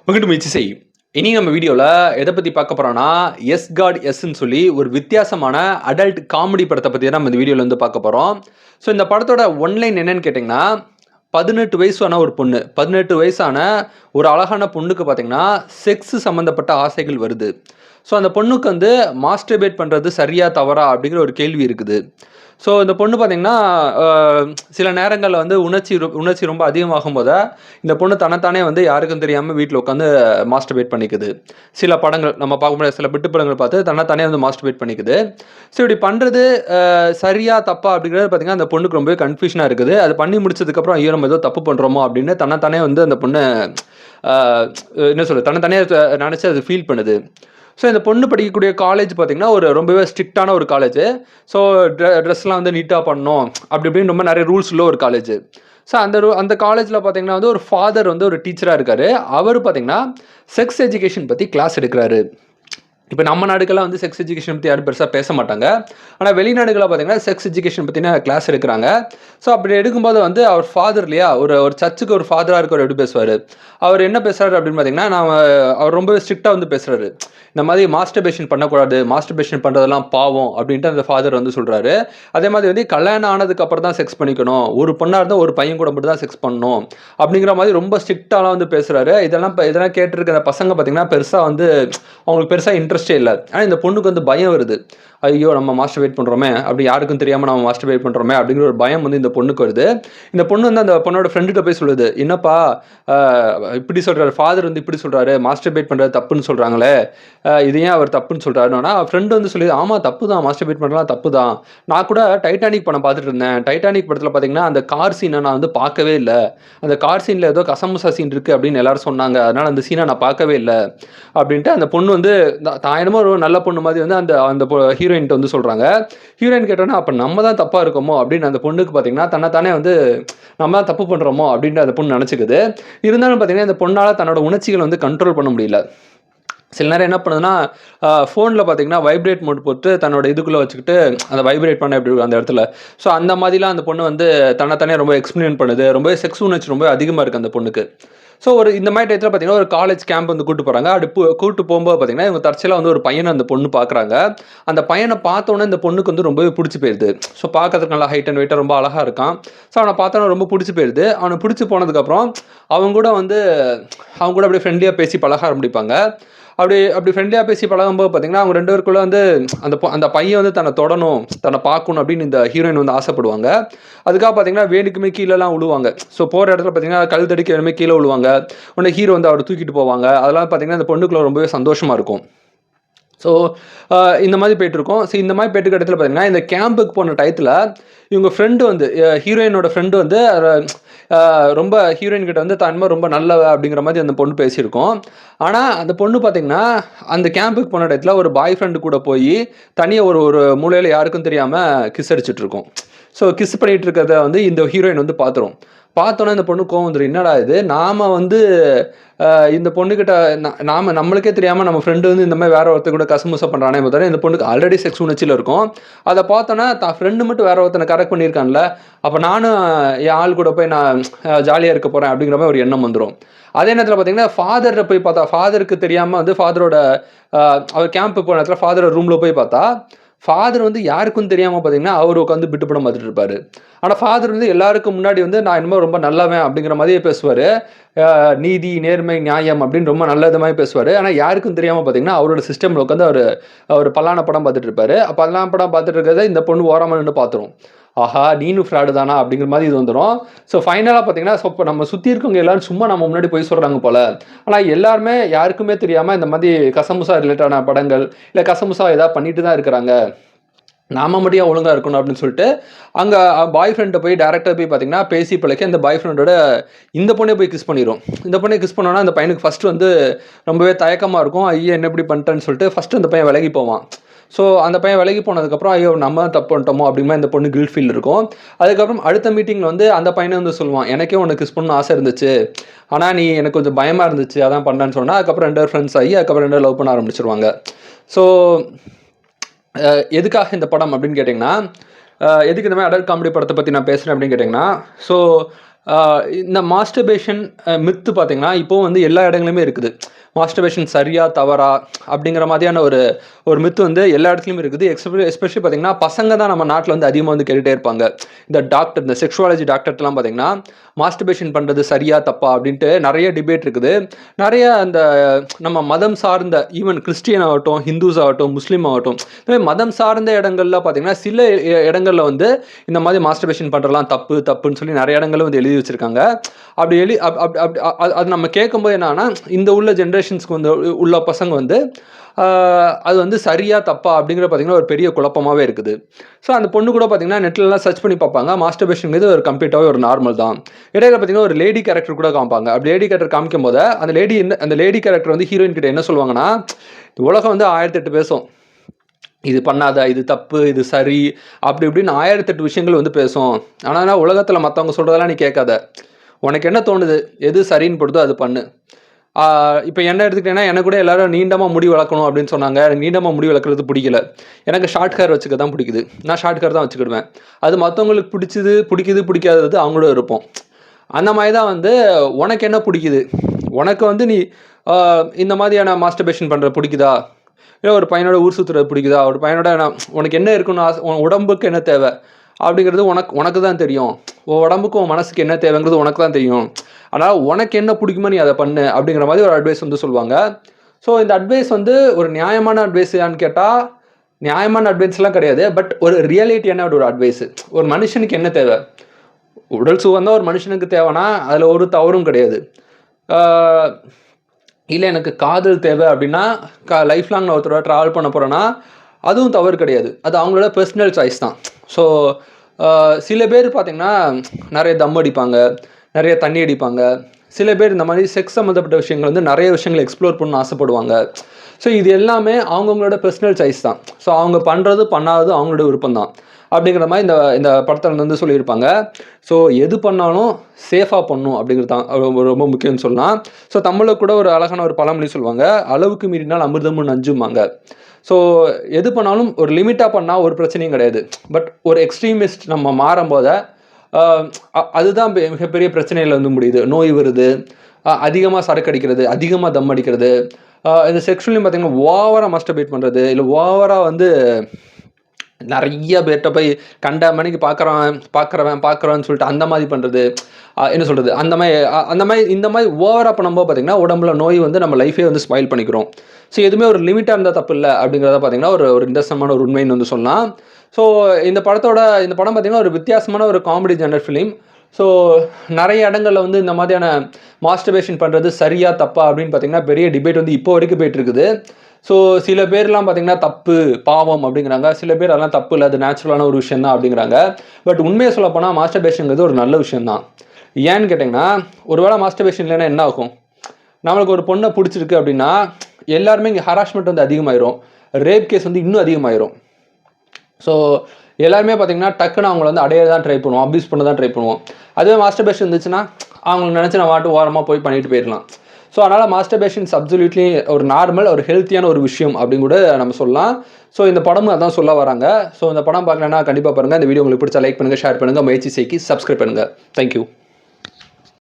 உங்ககிட்ட முயற்சி செய். இனி நம்ம வீடியோல எத பத்தி பார்க்க போறோம்னா, எஸ் காட் எஸ்ன்னு சொல்லி ஒரு வித்தியாசமான அடல்ட் காமெடி படத்த பத்தி தான் நம்ம இந்த வீடியோல வந்து பார்க்க போறோம். ஸோ இந்த படத்தோட ஒன்லைன் என்னன்னு கேட்டீங்கன்னா, 18 வயசான ஒரு பொண்ணு. 18 வயசான ஒரு அழகான பொண்ணுக்கு பார்த்தீங்கன்னா, செக்ஸ் சம்மந்தப்பட்ட ஆசைகள் வருது. ஸோ அந்த பொண்ணுக்கு வந்து மாஸ்டர்பேட் பண்றது சரியா? தவறா? அப்படிங்கிற ஒரு கேள்வி இருக்குது. ஸோ இந்த பொண்ணு பார்த்தீங்கன்னா, அ சில நேரங்கள்ல வந்து உணர்ச்சி ரொம்ப அதிகமாகும்போது, இந்த பொண்ணு தன்னைத்தானே வந்து யாருக்கும் தெரியாம வீட்ல உட்காந்து மாஸ்டர்பேட் பண்ணிக்குது. சில படங்கள் நம்ம பார்க்கும்போது சில பிட்டு படங்கள் பார்த்து தன்னைத்தானே வந்து மாஸ்டர்பேட் பண்ணிக்குது. ஸோ இப்படி பண்றது சரியா? தப்பா? அப்படிங்கிறது பார்த்தீங்கன்னா, அந்த பொண்ணுக்கு ரொம்பவே கன்ஃப்யூஷனா இருக்குது. அது பண்ணி முடிச்சதுக்கப்புறம், ஐயோ! நம்ம ஏதோ தப்பு பண்றோமோ அப்படின்னு தன்னைத்தானே வந்து அந்த பொண்ணு அ என்ன சொல்றது? தன்னைத்தானே நெனச்சு அது ஃபீல் பண்ணுது. ஸோ இந்த பொண்ணு படிக்கக்கூடிய காலேஜ் பார்த்தீங்கன்னா, ஒரு ரொம்பவே ஸ்ட்ரிக்ட்டான ஒரு காலேஜு. ஸோ ட்ரெஸ்லாம் வந்து நீட்டா பண்ணணும். அப்படி இப்படின்னு ரொம்ப நெறைய ரூல்ஸ் உள்ள ஒரு காலேஜு. ஸோ அந்த காலேஜ்ல பார்த்தீங்கன்னா வந்து ஒரு ஃபாதர் வந்து ஒரு டீச்சரா இருக்காரு. அவரு பார்த்தீங்கன்னா, செக்ஸ் எஜுகேஷன் பத்தி கிளாஸ் எடுக்குறாரு. இப்ப நம்ம நாடுகள்லாம் வந்து செக்ஸ் எஜுகேஷன் பத்தி யாரும் பெருசா பேச மாட்டாங்க. ஆனா வெளிநாடுகள்ல பார்த்தீங்கன்னா, செக்ஸ் எஜுகேஷன் பத்தின கிளாஸ் எடுக்குறாங்க. ஸோ அப்படி எடுக்கும்போது வந்து அவர் ஃபாதர் இல்லையா? ஒரு ஒரு சர்ச்சுக்கு ஒரு ஃபாதரா இருக்கவர் எப்படி பேசுவாரு? அவர் என்ன பேசுறாரு அப்படின்னு பார்த்தீங்கன்னா, அவர் ரொம்பவே ஸ்ட்ரிக்ட்டா வந்து பேசுறாரு. இந்த மாதிரி மாஸ்டர்பேஷன் பண்ணக்கூடாது. மாஸ்டர்பேஷன் பண்றதெல்லாம் பாவம் அப்படின்ட்டு அந்த ஃபாதர் வந்து சொல்றாரு. அதே மாதிரி வந்து கல்யாணம் ஆனதுக்கு அப்புறம் தான் செக்ஸ் பண்ணிக்கணும். ஒரு பொண்ணா இருந்தா ஒரு பையன் கூட மட்டும் தான் செக்ஸ் பண்ணணும். அப்படிங்கிற மாதிரி ரொம்ப ஸ்ட்ரிக்ட்டாலாம் வந்து பேசுறாரு. இதெல்லாம் கேட்டுருக்கிற பசங்க பார்த்தீங்கன்னா, பெருசா வந்து அவங்களுக்கு பெருசா இன்ட்ரெஸ்ட்டே இல்ல. ஆனா இந்த பொண்ணுக்கு வந்து பயம் வருது. ஐயோ! நம்ம மாஸ்டர்பேட் பண்றோமே! அப்படி யாருக்கும் தெரியாம நம்ம மாஸ்டர்பேட் பண்றோமே! அப்படிங்கிற ஒரு பயம் வந்து இந்த பொண்ணுக்கு வருது. இந்த பொண்ணு வந்து அந்த பொண்ணோட ஃப்ரெண்டுட்ட போய் சொல்லுது. என்னப்பா அ இப்படி சொல்றாரு. ஃபாதர் வந்து இப்படி சொல்றாரு. மாஸ்டர்பேட் பண்றது தப்புன்னு சொல்றாங்களே! இது ஏன் அவர் தப்புன்னு சொல்றாருன்னா, ஃப்ரெண்ட் வந்து சொல்லுது. ஆமா தப்பு தான். மாஸ்டர்பேட் பண்றதெல்லாம் தப்பு தான். நான் கூட டைட்டானிக் படம் பார்த்துட்டு இருந்தேன். டைட்டானிக் படத்துல பார்த்தீங்கன்னா, அந்த கார் சீன நான் வந்து பார்க்கவே இல்ல. அந்த கார் சீன்ல ஏதோ கசமுசா சீன் இருக்கு அப்படின்னு எல்லாரும் சொன்னாங்க. அதனால அந்த சீன நான் பார்க்கவே இல்ல. அப்படின்ட்டு அந்த பொண்ணு வந்து தான் என்னமோ ஒரு நல்ல பொண்ணு மாதிரி வந்து அந்த அந்த ஹீரோயின்ட்ட வந்து சொல்றாங்க. ஹீரோயின் கேட்டோனே, அப்ப நம்ம தான் தப்பா இருக்கோமோ அப்படின்னு அந்த பொண்ணுக்கு பார்த்தீங்கன்னா, தன்னைத்தானே வந்து நம்ம தான் தப்பு பண்றோமோ அப்படின்ட்டு அந்த பொண்ணு நெனச்சுக்குது. இருந்தாலும் பார்த்தீங்கன்னா, இந்த பொண்ணால தன்னோட உணர்ச்சிகள வந்து கண்ட்ரோல் பண்ண முடியல. சில நேரம் என்ன பண்ணுதுன்னா, ஃபோன்ல பார்த்தீங்கன்னா, வைப்ரேட் மோட் போட்டு தன்னோட இதுக்குள்ள வச்சுக்கிட்டு, அந்த வைப்ரேட் பண்ண எப்படி இருக்கும் அந்த இடத்துல. ஸோ அந்த மாதிரிலாம் அந்த பொண்ணு வந்து தன்னைத்தானே ரொம்ப எக்ஸ்பிளைன் பண்ணுது. ரொம்பவே செக்ஸ் உணர்ச்சி ரொம்ப அதிகமா இருக்கு அந்த பொண்ணுக்கு. ஸோ இந்த மாரி டயத்துல பார்த்தீங்கன்னா, ஒரு காலேஜ் கேம்ப் வந்து கூட்டு போறாங்க. அப்படி கூட்டு போம்போது பார்த்தீங்கன்னா, இவங்க தற்செயலா வந்து ஒரு பையன அந்த பொண்ணு பார்க்குறாங்க. அந்த பையன பார்த்தோனே இந்த பொண்ணுக்கு வந்து ரொம்பவே புடிச்சு போயிருது. ஸோ பார்க்கறதுக்கு நல்லா ஹைட் அண்ட் வெயிட்டா ரொம்ப அழகா இருக்கான். ஸோ அவன பார்த்தோனே ரொம்ப புடிச்சு போயிருது. அவன புடிச்சு போனதுக்கப்புறம், அவங்க கூட வந்து அவங்க கூட அப்படியே ஃப்ரெண்ட்லியா பேசி பழக ஆரம்பிப்பாங்க. அப்படி ஃப்ரெண்ட்லியா பேசி பழகும்போது பார்த்தீங்கன்னா, அவங்க 2 பேருக்குள்ள வந்து அந்த பையன் வந்து தன்ன தொடணும், தன்ன பார்க்கணும் அப்படின்னு இந்த ஹீரோயின் வந்து ஆசைப்படுவாங்க. அதுக்காக பார்த்தீங்கன்னா, வேணுக்குமே கீழலாம் விழுவாங்க. ஸோ போற இடத்துல பார்த்தீங்கன்னா, கல் தடுக்கி வேணுமே கீழ விழுவாங்க. உடனே ஹீரோ வந்து அவர தூக்கிட்டு போவாங்க. அதெல்லாம் பார்த்தீங்கன்னா, அந்த பொண்ணுக்குள்ள ரொம்பவே சந்தோஷமா இருக்கும். ஸோ, இந்த மாரி போயிட்டுருக்கும். ஸோ இந்த மாரி போயிட்டுருக்க இடத்துல பார்த்தீங்கன்னா, இந்த கேம்புக்கு போன டயத்துல, இவங்க ஃப்ரெண்ட் வந்து ஹீரோயினோட ஃப்ரெண்ட் வந்து ரொம்ப ஹீரோயின் கிட்ட வந்து தான் என்னமோ ரொம்ப நல்லவ அப்படிங்கிற மாரி அந்த பொண்ணு பேசியிருக்கும். ஆனா, அந்த பொண்ணு பார்த்தீங்கன்னா, அந்த கேம்புக்கு போன டயத்துல ஒரு பாய் ஃப்ரெண்ட் கூட போயி, தனியா ஒரு ஒரு மூலையில யாருக்கும் தெரியாம கிஸ் அடிச்சுட்டு இருக்கும். ஸோ கிஸ் பண்ணிட்டு இருக்கிறத வந்து இந்த ஹீரோயின் வந்து பார்த்துரும். பார்த்தோனே இந்த பொண்ணுக்கு கோவம் வந்துரும். என்னடா இது! நாம வந்து இந்த பொண்ணுகிட்ட நம்மளுக்கே தெரியாம நம்ம ஃப்ரெண்ட் வந்து இந்த மாரி வேற ஒருத்தர் கூட கசமுசா பண்றானே தவிர, இந்த பொண்ணுக்கு ஆல்ரெடி செக்ஸ் உணர்ச்சியில இருக்கும். அத பார்த்தோனே தான் ஃப்ரெண்ட் மட்டும் வேற ஒருத்தன கரெக்ட் பண்ணியிருக்கான்ல, அப்ப நானும் என் ஆள் கூட போய் நான் ஜாலியா இருக்க போறேன் அப்படிங்கிற மாரி ஒரு எண்ணம் வந்துரும். அதே நேரத்தில பார்த்தீங்கன்னா, ஃபாதர்ட்ட போய் பார்த்தா, ஃபாதருக்கு தெரியாம வந்து ஃபாதரோட அவர் கேம்ப் போன இடத்துல ஃபாதரோட ரூம்ல போய் பார்த்தா, ஃபாதர் வந்து யாருக்கும் தெரியாம பார்த்தீங்கன்னா, அவரு உட்காந்து பிட்டு படம் பார்த்துட்டு இருப்பாரு. ஆனா ஃபாதர் வந்து எல்லாருக்கும் முன்னாடி வந்து நான் என்னமோ ரொம்ப நல்லவன் அப்படிங்கிற மாதிரியே பேசுவாரு. நீதி, நேர்மை, நியாயம் அப்படின்னு ரொம்ப நல்ல விதமாவே பேசுவாரு. ஆனா யாருக்கும் தெரியாம பார்த்தீங்கன்னா, அவரோட சிஸ்டம்ல உட்காந்து அவரு பலான படம் பார்த்துட்டு இருப்பாரு. பலான படம் பார்த்துட்டு இருக்கிறத இந்த பொண்ணு ஓரமா நின்னு பார்த்துரும். ஆஹா! நீனும் ஃப்ராடு தானா அப்படிங்கிற மாரி இது வந்துரும். ஸோ ஃபைனலா பார்த்தீங்கன்னா, இப்ப நம்ம சுத்தி இருக்கவங்க எல்லாரும் சும்மா நம்ம முன்னாடி பொய் சொல்றாங்க போல. ஆனா எல்லாருமே யாருக்குமே தெரியாம இந்த மாரி கசமுசா ரிலேட்டடான படங்கள், இல்ல கசமுசா ஏதாவது பண்ணிட்டு தான் இருக்கிறாங்க. நாம மட்டும் ஏன் ஒழுங்கா இருக்கணும் அப்படின்னு சொல்லிட்டு, அங்க பாய் ஃப்ரெண்ட்ட போய் டைரக்ட்டா போய் பார்த்தீங்கன்னா, பேசி பழகி அந்த பாய் ஃப்ரெண்டோட இந்த பொண்ணே போய் கிஸ் பண்ணிரும். இந்த பொண்ணே கிஸ் பண்ணோனே, அந்த பையனுக்கு ஃபர்ஸ்ட் வந்து ரொம்பவே தயக்கமா இருக்கும். ஐய! என்ன இப்படி பண்ணிட்டேன்னு சொல்லிட்டு ஃபர்ஸ்ட் அந்த பையன் விலகி போவான். ஸோ அந்த பையன் விலகி போனதுக்கப்புறம், ஐயோ! நம்ம தான் தப்பு பண்ணிட்டோமோ அப்படிங்கிற மாரி இந்த பொண்ணு கில்ட் ஃபீல் இருக்கும். அதுக்கப்புறம் அடுத்த மீட்டிங்ல வந்து அந்த பையனே வந்து சொல்லுவான். எனக்கே உன்ன கிஸ் பண்ணணும்னு ஆசை இருந்துச்சு. ஆனா நீ எனக்கு கொஞ்சம் பயமா இருந்துச்சு. அதான் பண்ணேன்னு சொன்னா, அதுக்கப்புறம் 2 பேரும் ஃப்ரெண்ட்ஸ் ஆகி, அதுக்கப்புறம் 2 பேரும் லவ் பண்ண ஆரம்பிச்சுருவாங்க. ஸோ எதுக்காக இந்த படம் அப்படின்னு கேட்டிங்கன்னா, எதுக்கு இந்த மாரி அடல்ட் காமெடி படத்த பத்தி நான் பேசுறேன் அப்படின்னு கேட்டிங்கன்னா, ஸோ இந்த மாஸ்டர்பேஷன் மித்து பார்த்தீங்கன்னா இப்போ வந்து எல்லா இடங்களுமே இருக்குது. மாஸ்டர்பேஷன் சரியா தவறா அப்படிங்கிற மாதிரியான ஒரு மித்து வந்து எல்லா இடத்துலையும் இருக்குது. எஸ்பெஷலி பார்த்தீங்கன்னா பசங்க தான் நம்ம நாட்டில் வந்து அதிகமாக வந்து கேட்டுகிட்டே இருப்பாங்க. இந்த செக்ஷுவாலஜி டாக்டர்லாம் பார்த்தீங்கன்னா மாஸ்டர்பேஷன் பண்ணுறது சரியா தப்பா அப்படின்ட்டு நிறைய டிபேட் இருக்குது. நிறைய அந்த நம்ம மதம் சார்ந்த ஈவன் கிறிஸ்டியன் ஆகட்டும், ஹிந்துஸ் ஆகட்டும், முஸ்லீம் ஆகட்டும், இந்த மாதிரி மதம் சார்ந்த இடங்கள்ல பார்த்தீங்கன்னா சில இடங்கள்ல வந்து இந்த மாதிரி மாஸ்டர்பேஷன் பண்ணுறலாம் தப்புன்னு சொல்லி நிறைய இடங்களும் வந்து எழுதி வச்சிருக்காங்க. அப்படி அது நம்ம கேட்கும்போது என்னன்னா, இந்த உள்ள ஜென்ரேஷன்ஸ்க்கு வந்து உள்ள பசங்க வந்து அது வந்து சரியா தப்பா அப்படிங்கிற பார்த்தீங்கன்னா ஒரு பெரிய குழப்பமாகவே இருக்குது. ஸோ அந்த பொண்ணு கூட பார்த்தீங்கன்னா நெட்லலாம் சர்ச் பண்ணி பார்ப்பாங்க. மாஸ்டர்பேஷன் ஒரு கம்ப்ளீட்டாகவே ஒரு நார்மல் தான். இடையில பார்த்தீங்கன்னா ஒரு லேடி கேரக்டர் கூட காமிப்பாங்க. அப்படி லேடி கேரக்டர் காமிக்கும் போது அந்த லேடி கேரக்டர் வந்து ஹீரோயின் கிட்ட என்ன சொல்லுவாங்கன்னா, உலகம் வந்து 1008 பேசும். இது பண்ணாத, இது தப்பு, இது சரி, அப்படி இப்படின்னு 1008 விஷயங்கள் வந்து பேசும். ஆனால் உலகத்தில் மற்றவங்க சொல்கிறதெல்லாம் நீ கேட்காத. உனக்கு என்ன தோணுது, எது சரின்னு படுதோ அது பண்ணு. இப்போ என்ன எடுத்துக்கிட்டேன்னா, எனக்கு கூட எல்லாரும் நீண்டமாக முடி வளர்க்கணும் அப்படின்னு சொன்னாங்க. எனக்கு நீண்டமாக முடி வளர்க்குறது பிடிக்கல. எனக்கு ஷார்ட் ஹேர் வச்சுக்க தான் பிடிக்குது. நான் ஷார்ட் ஹேர் தான் வச்சுக்கிடுவேன். அது மற்றவங்களுக்கு பிடிக்காதது அவங்களோட விருப்பம். அந்த மாதிரி தான் வந்து உனக்கு என்ன பிடிக்குது, உனக்கு வந்து நீ இந்த மாதிரியான மாஸ்டர்பேஷன் பண்ணுறது பிடிக்குதா, இல்லை ஒரு பையனோட ஊர் சுற்றுறது பிடிக்குதா, ஒரு பையனோட உனக்கு என்ன இருக்குன்னு உன் உடம்புக்கு என்ன தேவை அப்படிங்கிறது உனக்கு தான் தெரியும். உன் உடம்புக்கு உன் மனசுக்கு என்ன தேவைங்கிறது உனக்கு தான் தெரியும். அதனால் உனக்கு என்ன பிடிக்குமோ நீ அதை பண்ணு அப்படிங்கிற மாதிரி ஒரு அட்வைஸ் வந்து சொல்லுவாங்க. ஸோ இந்த அட்வைஸ் வந்து ஒரு நியாயமான அட்வைஸான்னு கேட்டால் நியாயமான அட்வைஸ்லாம் கிடையாது. பட் ஒரு ரியாலிட்டியான ஒரு அட்வைஸு. ஒரு மனுஷனுக்கு என்ன தேவை, உடல் சுகம் தான் ஒரு மனுஷனுக்கு தேவைன்னா அதில் ஒரு தவறும் கிடையாது. இல்லை எனக்கு காதல் தேவை அப்படின்னா லைஃப் லாங் நான் ஒருத்தரோட ட்ராவல் பண்ண போகிறேன்னா அதுவும் தவறு கிடையாது. அது அவங்களோட பர்சனல் சாய்ஸ் தான். ஸோ சில பேர் பார்த்திங்கன்னா நிறைய தம் அடிப்பாங்க, நிறைய தண்ணி அடிப்பாங்க. சில பேர் இந்த மாதிரி செக்ஸ் சம்மந்தப்பட்ட விஷயங்கள் வந்து நிறைய விஷயங்களை எக்ஸ்ப்ளோர் பண்ணணும்னு ஆசைப்படுவாங்க. ஸோ இது எல்லாமே அவங்கவுங்களோட பர்சனல் சாய்ஸ் தான். ஸோ அவங்க பண்ணுறது பண்ணாதது அவங்களோட விருப்பம் தான் அப்படிங்கிற மாதிரி இந்த படத்தில் வந்து சொல்லியிருப்பாங்க. ஸோ எது பண்ணாலும் சேஃபாக பண்ணணும் அப்படிங்கிறது தான் ரொம்ப முக்கியம்னு சொல்லலாம். ஸோ தமிழில் கூட ஒரு அழகான ஒரு பழமொழி சொல்லுவாங்க, அளவுக்கு மீறினால் அமிர்தமும் நஞ்சுமாங்க. ஸோ எது பண்ணாலும் ஒரு லிமிட்டாக பண்ணால் ஒரு பிரச்சனையும் கிடையாது. பட் ஒரு எக்ஸ்ட்ரீமிஸ்ட் நம்ம மாறும்போது அதுதான் மிகப்பெரிய பிரச்சனையில் வந்து முடியுது. நோய் வருது, அதிகமாக சரக்கு அடிக்கிறது, அதிகமாக தம் அடிக்கிறது, இந்த செக்ஷுவலையும் பார்த்திங்கன்னா ஓவராக மாஸ்டர்பேட் பண்ணுறது, இல்லை ஓவராக வந்து நிறைய பேர்கிட்ட போய் கண்ட மணிக்கு பார்க்குறவன் சொல்லிட்டு அந்த மாதிரி பண்ணுறது, என்ன சொல்கிறது, அந்த மாதிரி ஓவராக பண்ணும்போது பார்த்திங்கன்னா உடம்புல நோய் வந்து நம்ம லைஃபே வந்து ஸ்பாயில் பண்ணிக்கிறோம். ஸோ எதுவுமே ஒரு லிமிட்டாக இருந்தால் தப்பு இல்லை அப்படிங்கிறத பார்த்திங்கன்னா ஒரு இன்ட்ரெஸ்டமான ஒரு உண்மைன்னு வந்து சொல்லலாம். ஸோ இந்த படம் பார்த்திங்கன்னா ஒரு வித்தியாசமான ஒரு காமெடி ஜெனர் ஃபிலிம். ஸோ நிறைய இடங்களில் வந்து இந்த மாதிரியான மாஸ்டர்பேஷன் பண்ணுறது சரியா தப்பா அப்படின்னு பார்த்திங்கன்னா பெரிய டிபேட் வந்து இப்போ வரைக்கும் போயிட்டுருக்குது. ஸோ சில பேர்லாம் பார்த்திங்கன்னா தப்பு, பாவம் அப்படிங்கிறாங்க. சில பேர் அதெல்லாம் தப்பு இல்லை, அது நேச்சுரலான ஒரு விஷயம் தான் அப்படிங்கிறாங்க. பட் உண்மையை சொல்லப்போனால் மாஸ்டர்பேஷனுங்கிறது ஒரு நல்ல விஷயம் தான். ஏன்னு கேட்டிங்கன்னா, ஒருவேளை மாஸ்டர்பேஷன் இல்லைன்னா என்ன ஆகும், நம்மளுக்கு ஒரு பொண்ணை பிடிச்சிருக்கு அப்படின்னா எல்லாருமே இங்கே ஹராஸ்மெண்ட் வந்து அதிகமாயிரும், ரேப் கேஸ் வந்து இன்னும் அதிகமாயிரும். ஸோ எல்லாருமே பார்த்திங்கன்னா டக்குன்னு அவங்கள வந்து அடைய தான் ட்ரை பண்ணுவோம், அப்யூஸ் பண்ண தான் ட்ரை பண்ணுவோம். அதுவே மாஸ்டர்பேஷன் இருந்துச்சுன்னா அவங்களுக்கு நினச்சி நான் வாட்டு ஓரமாக போய் பண்ணிட்டு போயிடலாம். ஸோ அதனால் மாஸ்டர்பேஷன் அப்சல்யூட்லி ஒரு நார்மல், ஒரு ஹெல்த்தியான ஒரு விஷயம் அப்படின்னு கூட நம்ம சொல்லலாம். ஸோ இந்த படமும் அதான் சொல்ல வராங்க. ஸோ இந்த படம் பார்க்கலன்னா கண்டிப்பாக பாருங்கள். இந்த வீடியோ உங்களுக்கு பிடிச்சா லைக் பண்ணுங்கள், ஷேர் பண்ணுங்கள், முயற்சி செய்கி சப்ஸ்கிரைப் பண்ணுங்கள். தேங்க்யூ.